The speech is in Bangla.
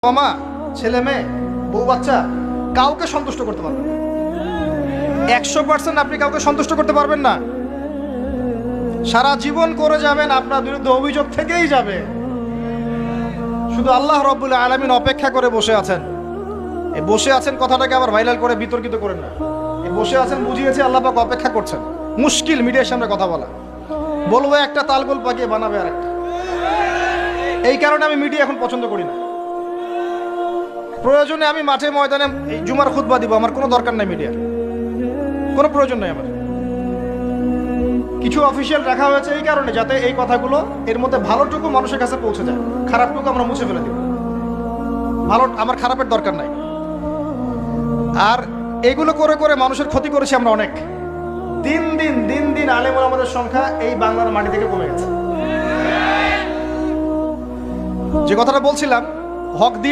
মামা, ছেলে মেয়ে, বউ বাচ্চা কাউকে সন্তুষ্ট করতে পারবেন না। 100% আপনি কাউকে সন্তুষ্ট করতে পারবেন না। সারা জীবন করে যাবেন, আপনার বিরুদ্ধে অভিযোগ থেকেই যাবে। শুধু আল্লাহ রাব্বুল আলামিন অপেক্ষা করে বসে আছেন। এই বসে আছেন কথাটাকে আবার ভাইরাল করে বিতর্কিত করেন না। এই বসে আছেন বুঝিয়েছে আল্লাহ পাক অপেক্ষা করছেন। মুশকিল মিডিয়ার সামনে কথা বলা, বলবো একটা তালগোল পাকিয়ে বানাবে আরেকটা। এই কারণে আমি মিডিয়া এখন পছন্দ করি না। প্রয়োজনে আমি মাঠে ময়দানে এই জুমার খুতবা দিব, আমার কোনো দরকার নাই মিডিয়ার, কোনো প্রয়োজন নাই আমার। কিছু অফিসিয়াল রাখা হয়েছে এই কারণে, যাতে এই কথাগুলো এর মধ্যে ভালোটুকু মানুষের কাছে পৌঁছে যায়, খারাপটুকু আমরা মুছে ফেলে দিব। ভালো, আমার খারাপের দরকার নাই। আর এগুলো করে করে মানুষের ক্ষতি করেছি আমরা অনেক। দিন দিন আলেম ওলামাদের সংখ্যা এই বাংলার মাটি থেকে কমে গেছে। যে কথাটা বলছিলাম, হক দিয়ে